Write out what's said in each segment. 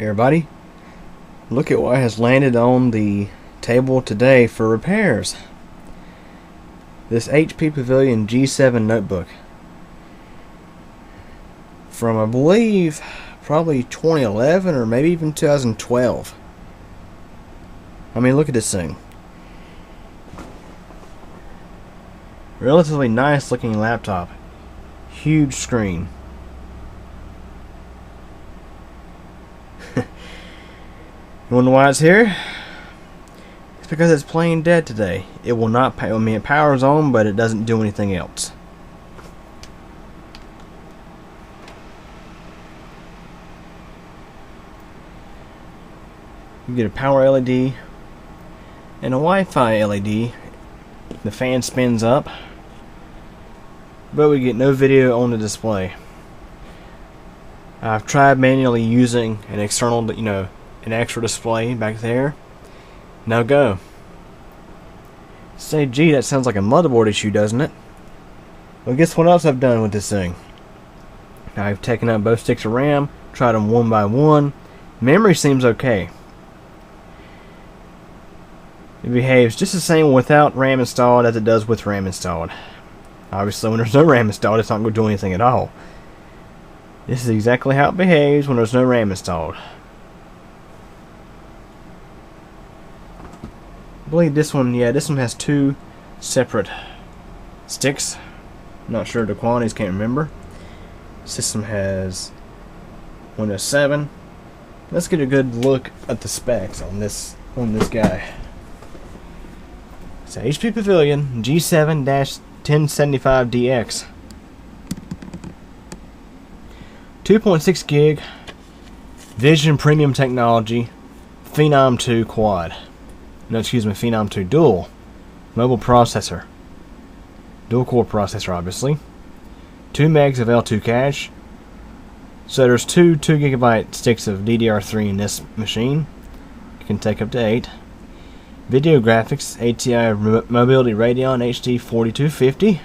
Everybody, look at what has landed on the table today for repairs. This HP Pavilion G7 notebook from, I believe, probably 2011 or maybe even 2012. I mean, look at this thing. Relatively nice looking laptop. Huge screen. You wonder why it's here? It's because it's plain dead today. It will not, I mean, it powers on, but it doesn't do anything else. You get a power LED and a Wi-Fi LED. The fan spins up, but we get no video on the display. I've tried manually using an external, an extra display back there. No go. Say, gee, that sounds like a motherboard issue, doesn't it? Well, guess what else I've done with this thing? I've taken out both sticks of RAM, tried them one by one. Memory seems okay. It behaves just the same without RAM installed as it does with RAM installed. Obviously, when there's no RAM installed, it's not going to do anything at all. This is exactly how it behaves when there's no RAM installed. I believe this one, this one has two separate sticks. Not sure the quantities, can't remember. System has Windows 7. Let's get a good look at the specs on this guy. It's a HP Pavilion G7-1075DX. 2.6 gig Vision Premium Technology Phenom 2 Quad. No, excuse me, Phenom 2 Dual Mobile Processor. Dual core processor, obviously. 2 megs of L2 cache. So there's two 2 GB sticks of DDR3 in this machine. You can take up to 8. Video graphics, ATI Mobility Radeon HD 4250.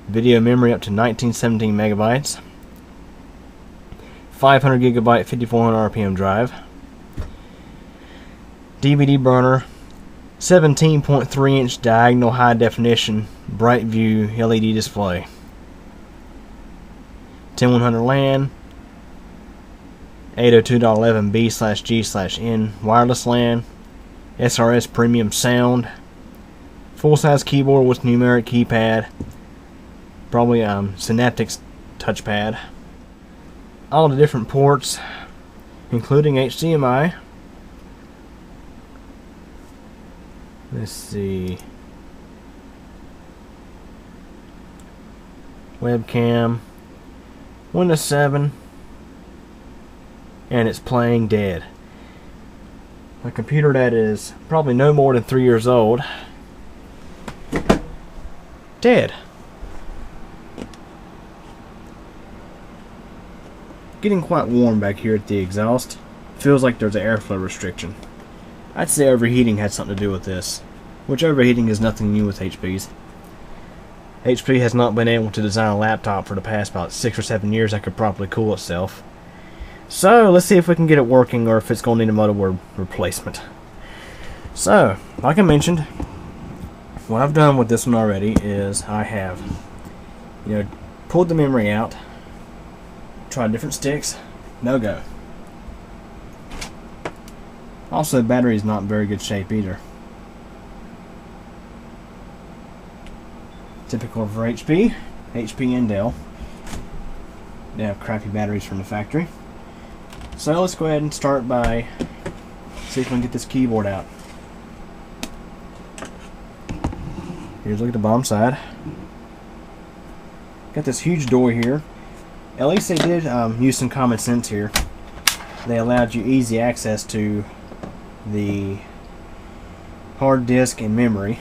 Video memory up to 1917 megabytes. 500 gigabyte 5400 RPM drive. DVD burner. 17.3 inch diagonal high definition bright view LED display. 10100 LAN. 802.11b/g/n wireless LAN. SRS premium sound. Full size keyboard with numeric keypad. Probably Synaptics touchpad. All the different ports, including HDMI. Let's see. Webcam. Windows 7. And it's playing dead. A computer that is probably no more than 3 years old. Dead. Getting quite warm back here at the exhaust. Feels like there's an airflow restriction. I'd say overheating had something to do with this, which overheating is nothing new with HP's. HP has not been able to design a laptop for the past about 6 or 7 years that could properly cool itself. So let's see if we can get it working or if it's going to need a motherboard replacement. So, like I mentioned, what I've done with this one already is I have, pulled the memory out, tried different sticks, no go. Also, the battery is not in very good shape either. Typical for HP and Dell. They have crappy batteries from the factory. So let's go ahead and start by see if we can get this keyboard out. Here's a look at the bottom side. Got this huge door here. At least they did use some common sense here. They allowed you easy access to the hard disk and memory.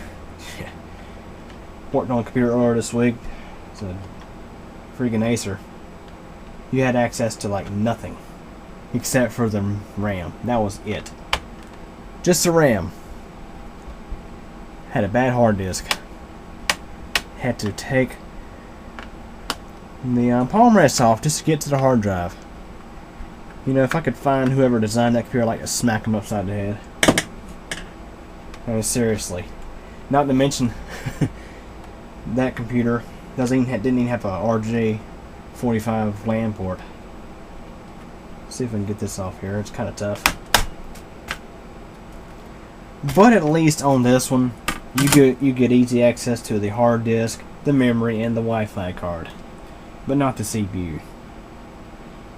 Worked on a computer earlier this week. It's a freaking Acer. You had access to like nothing except for the RAM. That was it. Just the RAM. Had a bad hard disk. Had to take the palm rest off just to get to the hard drive. You know, if I could find whoever designed that computer, I'd like to smack him upside the head. I mean, seriously. Not to mention, that computer didn't even have a RJ45 LAN port. Let's see if I can get this off here. It's kind of tough. But at least on this one, you get easy access to the hard disk, the memory, and the Wi-Fi card, but not the CPU.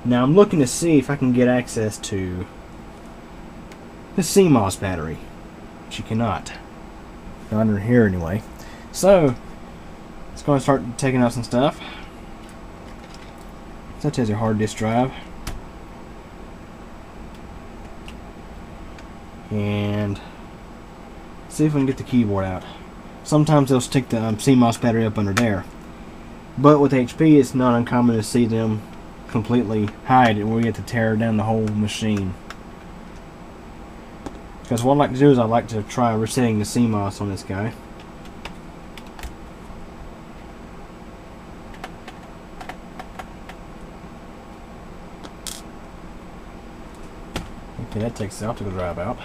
Now I'm looking to see if I can get access to the CMOS battery, which you cannot. Not under here anyway. So let's go and start taking out some stuff, such as your hard disk drive, and see if we can get the keyboard out. Sometimes they'll stick the CMOS battery up under there, but with HP it's not uncommon to see them completely hide it where you have to tear down the whole machine. Because what I like to do is I like to try resetting the CMOS on this guy. Okay, that takes the optical drive out.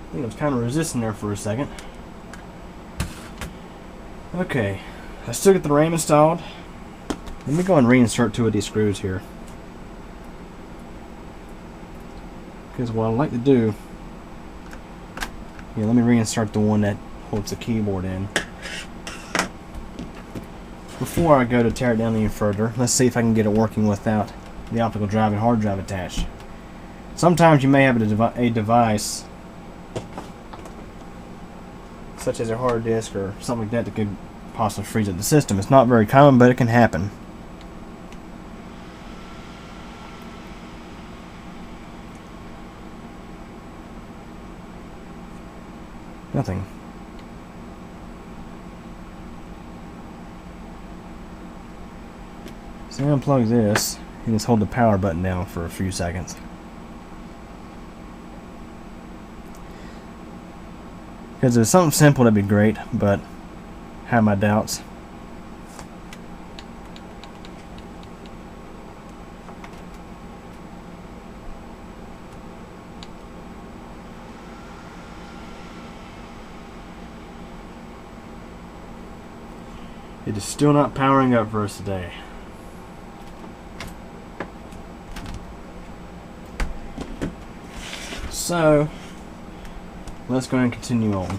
I think I was kind of resisting there for a second. Okay, I still get the RAM installed. Let me go and reinsert 2 of these screws here. Because what I like to do, let me reinsert the one that holds the keyboard in. Before I go to tear it down any further, let's see if I can get it working without the optical drive and hard drive attached. Sometimes you may have a device such as a hard disk or something like that that could possibly freeze up the system. It's not very common, but it can happen. Nothing. So unplug this and just hold the power button down for a few seconds. Because if it's something simple, that'd be great, but I have my doubts. It is still not powering up for us today. So let's go ahead and continue on.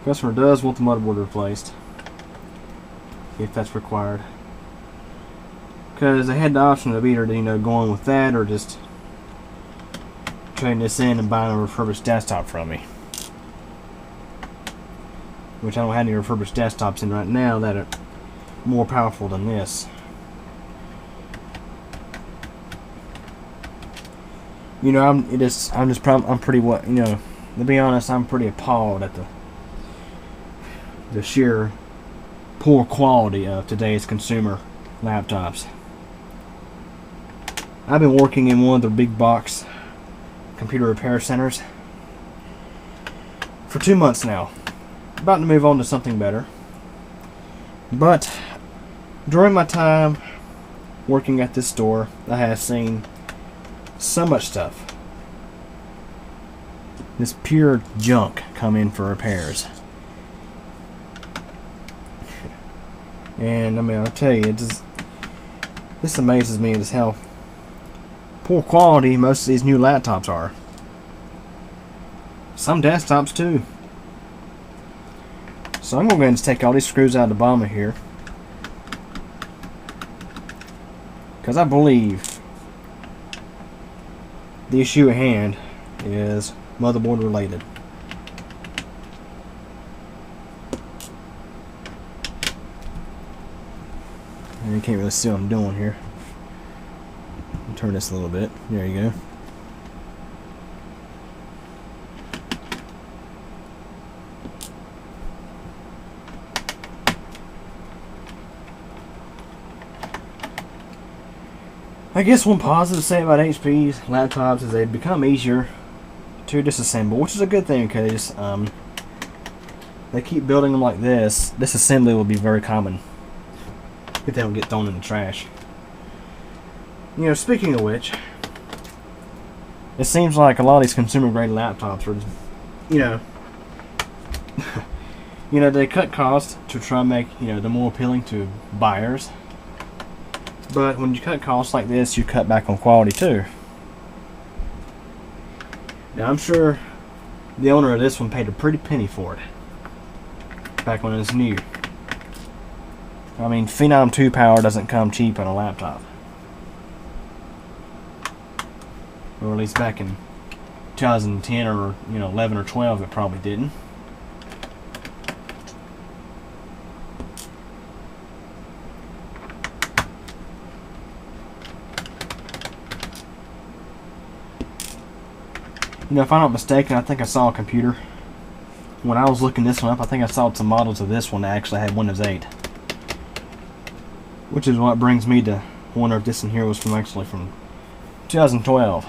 Customer does want the motherboard replaced, if that's required. Because they had the option of either, going with that or just trading this in and buying a refurbished desktop from me. Which I don't have any refurbished desktops in right now that are more powerful than this. I'm pretty to be honest, I'm pretty appalled at the sheer poor quality of today's consumer laptops. I've been working in one of the big box computer repair centers for 2 months now. About to move on to something better. But during my time working at this store, I have seen so much stuff. This pure junk come in for repairs. And I'll tell you, this amazes me as how poor quality most of these new laptops are. Some desktops too. So I'm going to go ahead and take all these screws out of the bottom of here, because I believe the issue at hand is motherboard related. And you can't really see what I'm doing here. Turn this a little bit. There you go. I guess one positive to say about HP's laptops is they've become easier to disassemble, which is a good thing because they keep building them like this. Disassembly will be very common if they don't get thrown in the trash. You know, speaking of which, it seems like a lot of these consumer grade laptops are just, you know, they cut costs to try and make, them more appealing to buyers. But when you cut costs like this, you cut back on quality too. Now I'm sure the owner of this one paid a pretty penny for it back when it was new. I mean, Phenom 2 power doesn't come cheap on a laptop. Or at least back in 2010 or 11 or 12 it probably didn't. If I'm not mistaken, I think I saw a computer. When I was looking this one up, I think I saw some models of this one that actually had Windows 8. Which is what brings me to wonder if this in here was actually from 2012.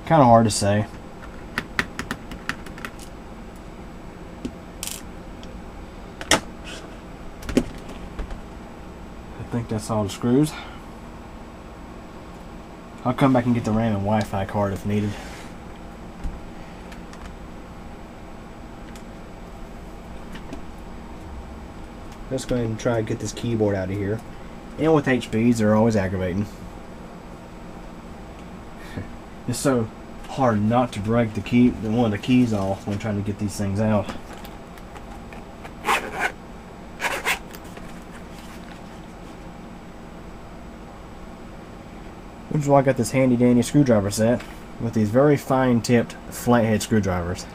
Kind of hard to say. I think that's all the screws. I'll come back and get the RAM and Wi-Fi card if needed. Let's go ahead and try to get this keyboard out of here. And with HPs, they're always aggravating. It's so hard not to break one of the keys off when trying to get these things out. Which is why I got this handy dandy screwdriver set with these very fine tipped flathead screwdrivers.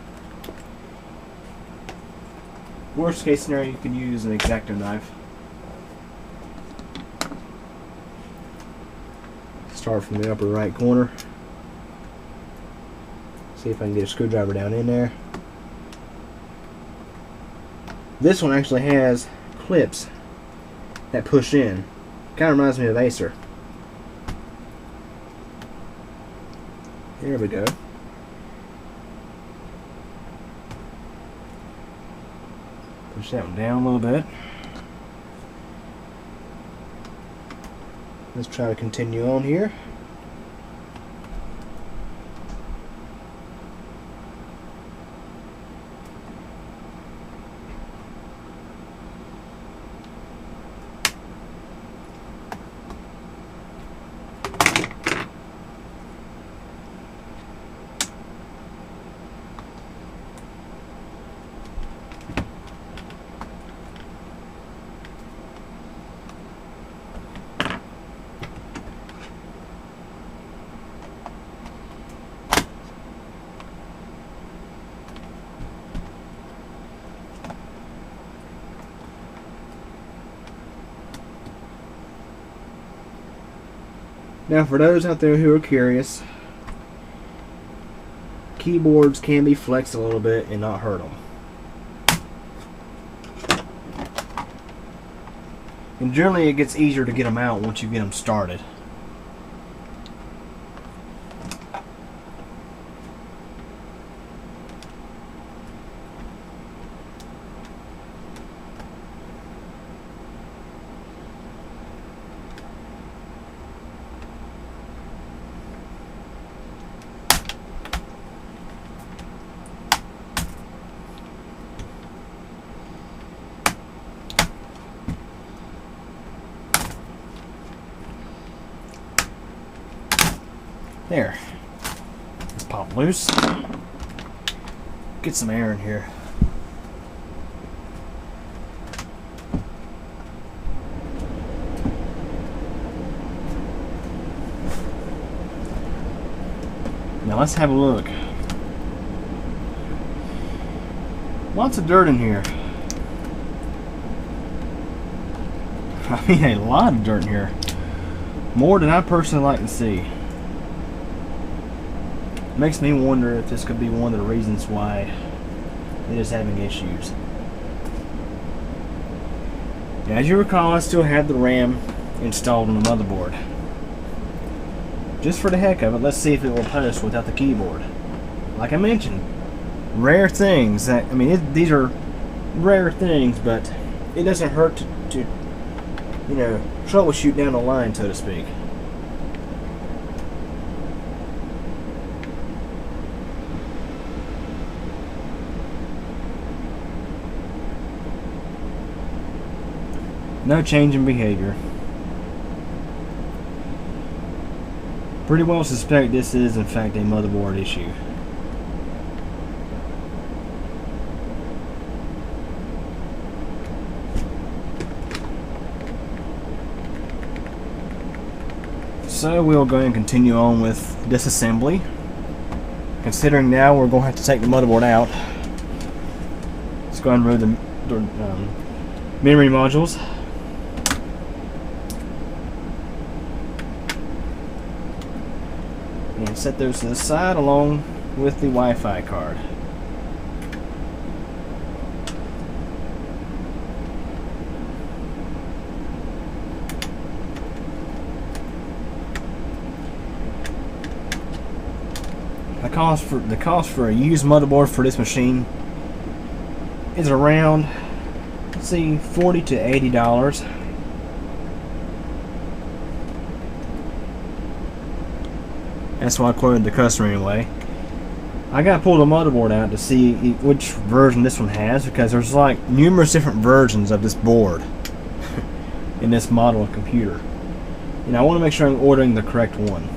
Worst case scenario, you can use an X-Acto knife. Start from the upper right corner. See if I can get a screwdriver down in there. This one actually has clips that push in. Kind of reminds me of Acer. Here we go. Push that one down a little bit. Let's try to continue on here. Now, for those out there who are curious, keyboards can be flexed a little bit and not hurt them. And generally it gets easier to get them out once you get them started. There. Let's pop loose. Get some air in here. Now let's have a look. Lots of dirt in here. I mean, a lot of dirt in here. More than I personally like to see. Makes me wonder if this could be one of the reasons why it is having issues. As you recall, I still have the RAM installed on the motherboard. Just for the heck of it, let's see if it will post without the keyboard. Like I mentioned, rare things. These are rare things, but it doesn't hurt to troubleshoot down the line, so to speak. No change in behavior. Pretty well suspect this is in fact a motherboard issue. So we'll go ahead and continue on with disassembly. Considering now we're going to have to take the motherboard out, let's go ahead and remove the memory modules. And set those to the side along with the Wi-Fi card. The cost for a used motherboard for this machine is around, let's see, $40 to $80. That's why I quoted the customer anyway. I gotta pull the motherboard out to see which version this one has, because there's like numerous different versions of this board in this model of computer, and I want to make sure I'm ordering the correct one.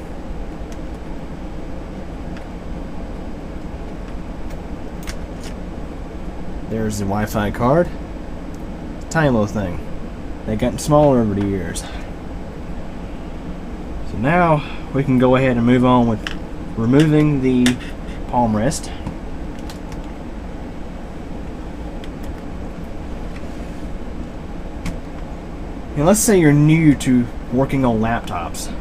There's the Wi-Fi card. Tiny little thing. They've gotten smaller over the years. So now we can go ahead and move on with removing the palm rest. And let's say you're new to working on laptops.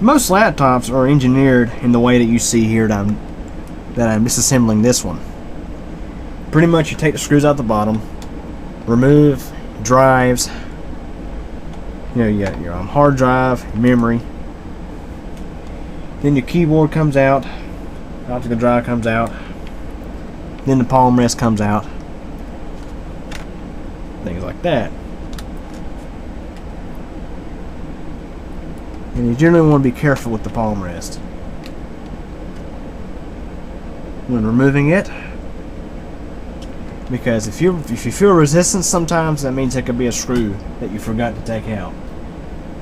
Most laptops are engineered in the way that you see here that I'm disassembling this one. Pretty much you take the screws out the bottom, remove drives, you got your hard drive, memory, then your keyboard comes out, optical drive comes out, then the palm rest comes out, things like that. And you generally want to be careful with the palm rest when removing it, because if you feel resistance sometimes, that means it could be a screw that you forgot to take out.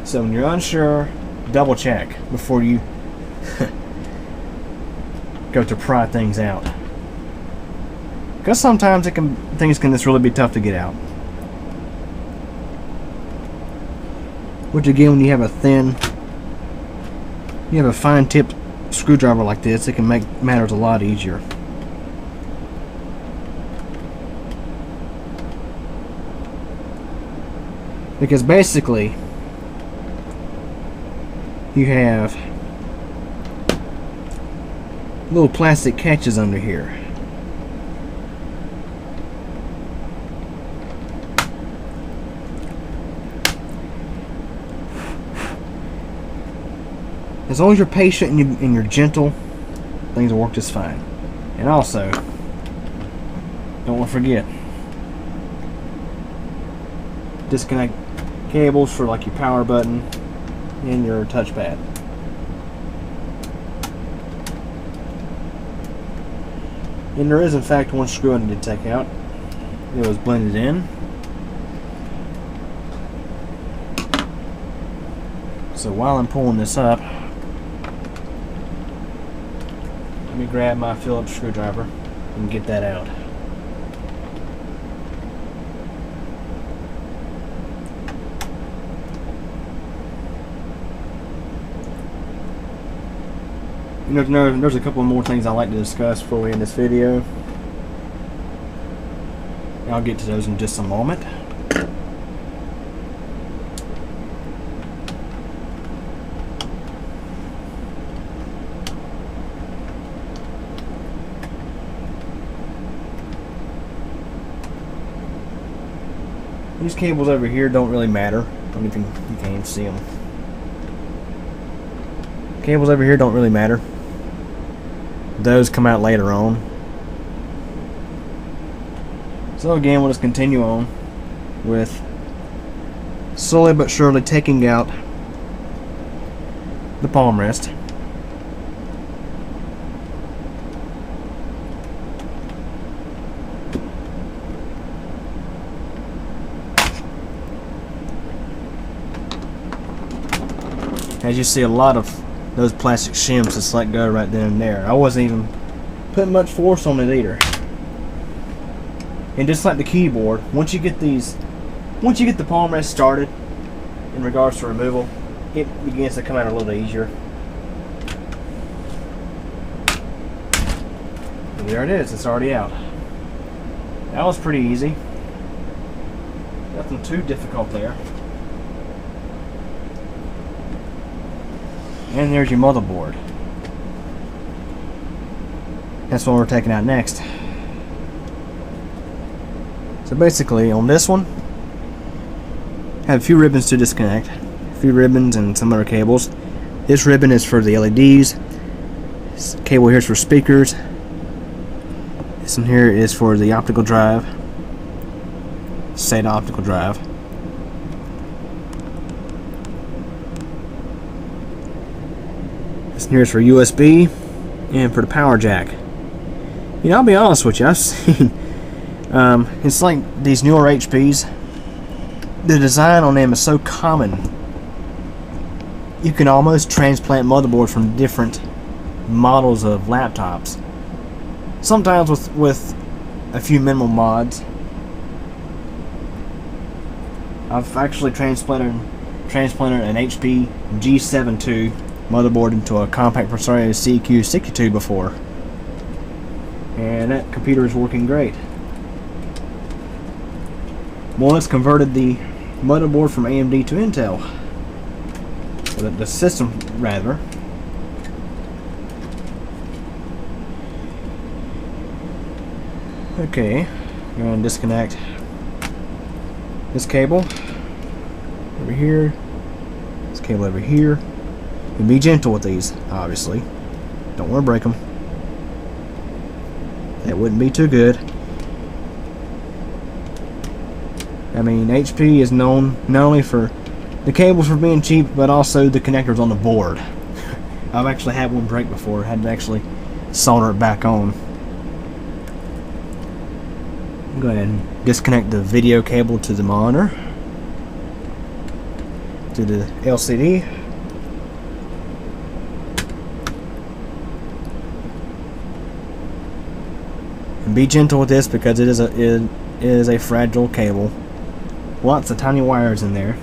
So when you're unsure, double check before you go to pry things out, because sometimes things can just really be tough to get out. Which again, when you have a fine-tipped screwdriver like this, it can make matters a lot easier. Because basically, you have little plastic catches under here. As long as you're patient and you're gentle, things will work just fine. And also, don't want to forget, disconnect cables for like your power button and your touchpad. And there is in fact one screw I need to take out. It was blended in. So while I'm pulling this up, let me grab my Phillips screwdriver and get that out. There's a couple more things I'd like to discuss before we end this video. I'll get to those in just a moment. These cables over here don't really matter. I don't know if you can't even see them. Cables over here don't really matter. Those come out later on. So again, we'll just continue on with slowly but surely taking out the palm rest. As you see, a lot of those plastic shims just let go right then and there. I wasn't even putting much force on it either. And just like the keyboard, once you get the palm rest started in regards to removal, it begins to come out a little easier. And there it is, it's already out. That was pretty easy. Nothing too difficult there. And there's your motherboard. That's what we're taking out next. So basically, on this one, I have a few ribbons to disconnect. A few ribbons and some other cables. This ribbon is for the LEDs. This cable here is for speakers. This one here is for the optical drive. SATA optical drive. This one here is for USB and for the power jack. You know, I'll be honest with you, I've seen it's like these newer HPs, the design on them is so common. You can almost transplant motherboards from different models of laptops. Sometimes with a few minimal mods. I've actually transplanted an HP G7 II motherboard into a compact Presario CQ62 before. And that computer is working great. More or less converted the motherboard from AMD to Intel. Or the system, rather. Okay, I'm going to disconnect this cable over here, this cable over here. And be gentle with these, obviously. Don't want to break them. That wouldn't be too good. I mean, HP is known not only for the cables for being cheap, but also the connectors on the board. I've actually had one break before. Had to actually solder it back on. Go ahead and disconnect the video cable to the monitor, to the LCD. And be gentle with this because it is a fragile cable. Lots of tiny wires in there.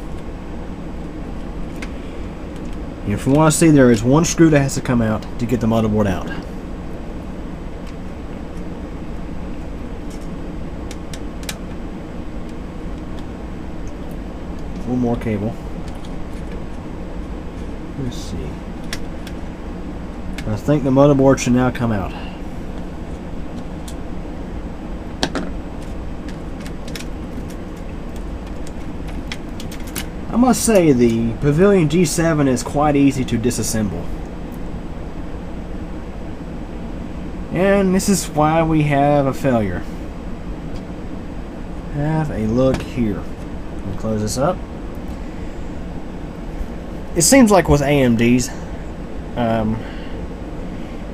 And if you want to see, there is one screw that has to come out to get the motherboard out. One more cable. Let's see. I think the motherboard should now come out. I must say the Pavilion G7 is quite easy to disassemble. And this is why we have a failure. Have a look here. Let me close this up. It seems like with AMD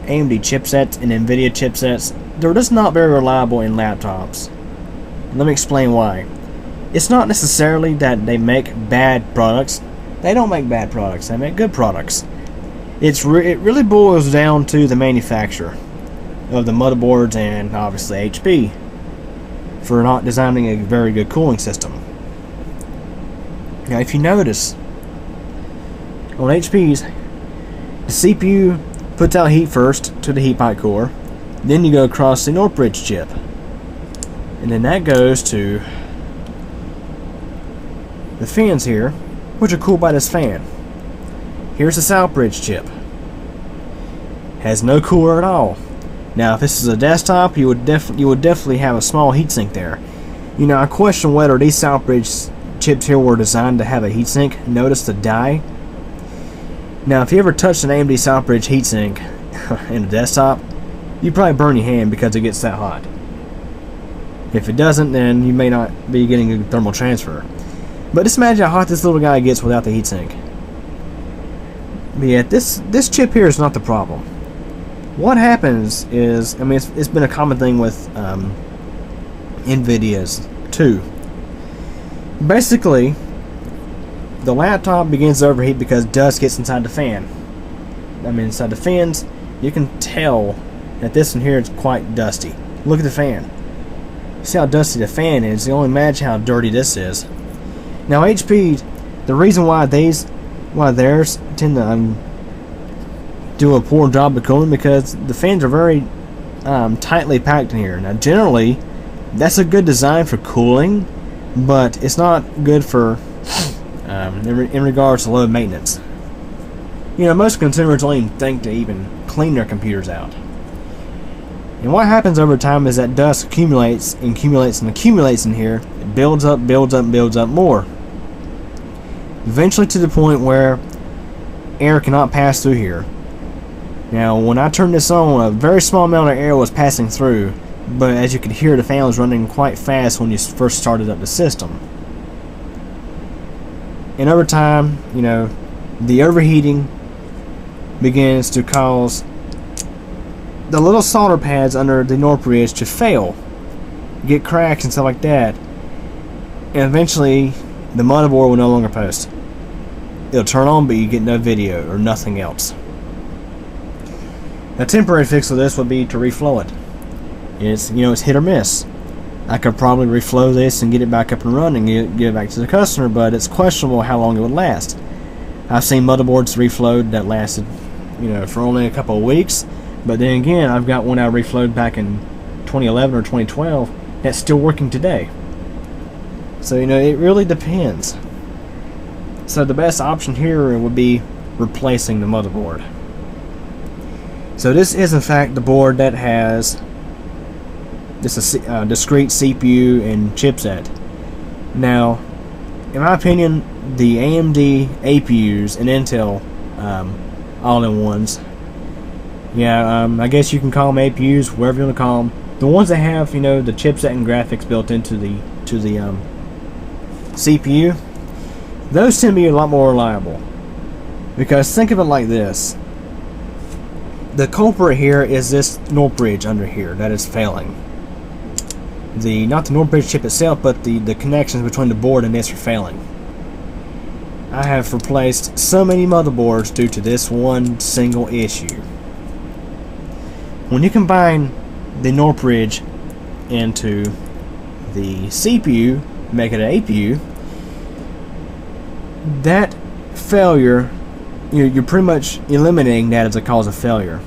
chipsets and NVIDIA chipsets, they're just not very reliable in laptops. Let me explain why. It's not necessarily that they make bad products. They don't make bad products. They make good products. It really boils down to the manufacturer of the motherboards and obviously HP for not designing a very good cooling system. Now, if you notice, on HPs, the CPU puts out heat first to the heat pipe core, then you go across the North Bridge chip, and then that goes to the fans here, which are cooled by this fan. Here's the South Bridge chip. Has no cooler at all. Now, if this is a desktop, you would definitely have a small heatsink there. You know, I question whether these South Bridge chips here were designed to have a heatsink. Notice the die. Now, if you ever touched an AMD Southbridge heatsink in a desktop, you probably burn your hand because it gets that hot. If it doesn't, then you may not be getting a thermal transfer. But just imagine how hot this little guy gets without the heatsink. But yeah, this chip here is not the problem. What happens is, I mean, it's been a common thing with NVIDIA's too. Basically, the laptop begins to overheat because dust gets inside the fan. I mean, inside the fans, you can tell that this one here is quite dusty. Look at the fan. See how dusty the fan is. You only imagine how dirty this is. Now, HP, the reason why theirs tend to do a poor job of cooling because the fans are very tightly packed in here. Now, generally, that's a good design for cooling, but it's not good for in regards to low maintenance. You know, most consumers don't even think to even clean their computers out. And what happens over time is that dust accumulates and accumulates and accumulates in here. It builds up, builds up, builds up more. Eventually to the point where air cannot pass through here. Now, when I turned this on, a very small amount of air was passing through, but as you could hear, the fan was running quite fast when you first started up the system. And over time, you know, the overheating begins to cause the little solder pads under the NOR bridge to fail, get cracks and stuff like that, and eventually the motherboard will no longer post. It'll turn on, but you get no video or nothing else. A temporary fix of this would be to reflow it. It's hit or miss. I could probably reflow this and get it back up and running and get it back to the customer, but it's questionable how long it would last. I've seen motherboards reflowed that lasted, for only a couple of weeks. But then again, I've got one I reflowed back in 2011 or 2012 that's still working today. So, it really depends. So the best option here would be replacing the motherboard. So this is in fact the board that has this discrete CPU and chipset. Now, in my opinion, the AMD APUs and Intel all-in-ones, I guess you can call them APUs, whatever you want to call them. The ones that have, the chipset and graphics built into the CPU, those tend to be a lot more reliable. Because think of it like this: the culprit here is this NOR bridge under here that is failing. Not the NOR bridge chip itself, but the connections between the board and this are failing. I have replaced so many motherboards due to this one single issue. When you combine the NOR bridge into the CPU, make it an APU, that failure, you're pretty much eliminating that as a cause of failure.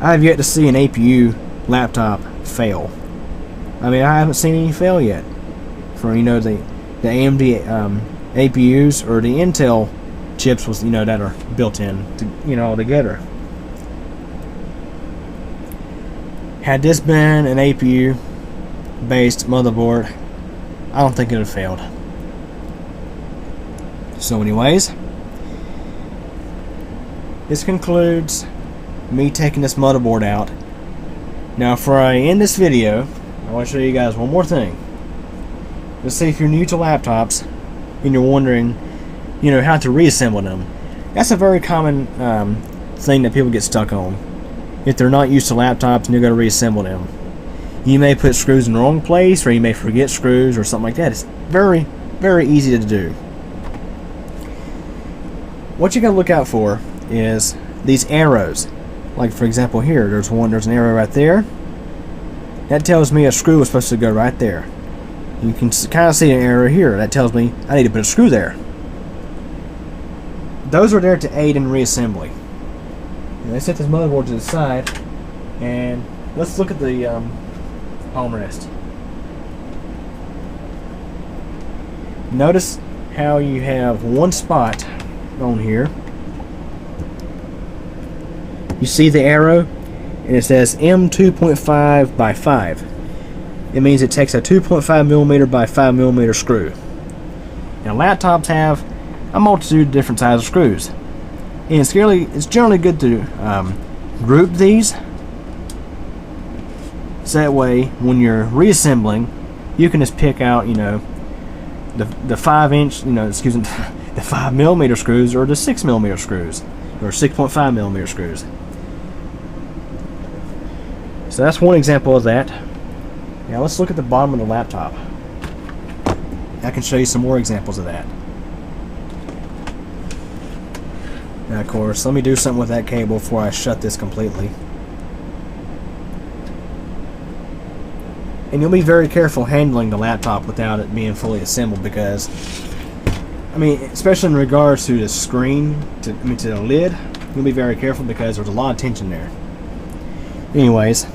I have yet to see an APU laptop fail. I mean, I haven't seen any fail yet for the AMD APUs or the Intel chips with that are built in to, all together. Had this been an APU based motherboard, I don't think it would have failed. So anyways, this concludes me taking this motherboard out. Now before I end this video, I want to show you guys one more thing. Let's see if you're new to laptops and you're wondering, how to reassemble them. That's a very common thing that people get stuck on. If they're not used to laptops and you're going to reassemble them, you may put screws in the wrong place, or you may forget screws or something like that. It's very, very easy to do. What you got to look out for is these arrows. Like for example here, there's an arrow right there. That tells me a screw is supposed to go right there. You can kind of see an arrow here. That tells me I need to put a screw there. Those are there to aid in reassembly. Let's set this motherboard to the side, and let's look at the palm rest. Notice how you have one spot on here. You see the arrow, and it says M2.5 by 5. It means it takes a 2.5 millimeter by 5 millimeter screw. Now laptops have a multitude of different size of screws, and it's generally good to group these, so that way when you're reassembling you can just pick out, you know, the 5-inch, you know, excuse me, the 5mm screws or the 6mm screws or 6.5mm screws. So that's one example of that. Now let's look at the bottom of the laptop. I can show you some more examples of that. Now of course, let me do something with that cable before I shut this completely. And you'll be very careful handling the laptop without it being fully assembled, because, I mean, especially in regards to the screen, to the lid, you'll be very careful because there's a lot of tension there. Anyways,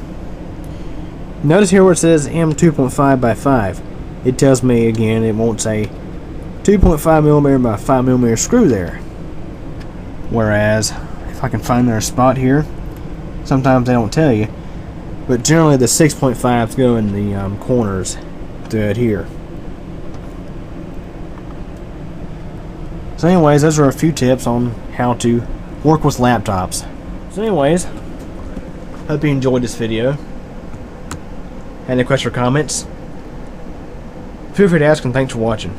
notice here where it says M2.5 by 5. It tells me again, it won't say 2.5mm by 5mm screw there. Whereas, if I can find their spot here, sometimes they don't tell you. But generally the 6.5s go in the corners to adhere. So anyways, those are a few tips on how to work with laptops. So anyways, hope you enjoyed this video. Had any questions or comments? Feel free to ask, and thanks for watching.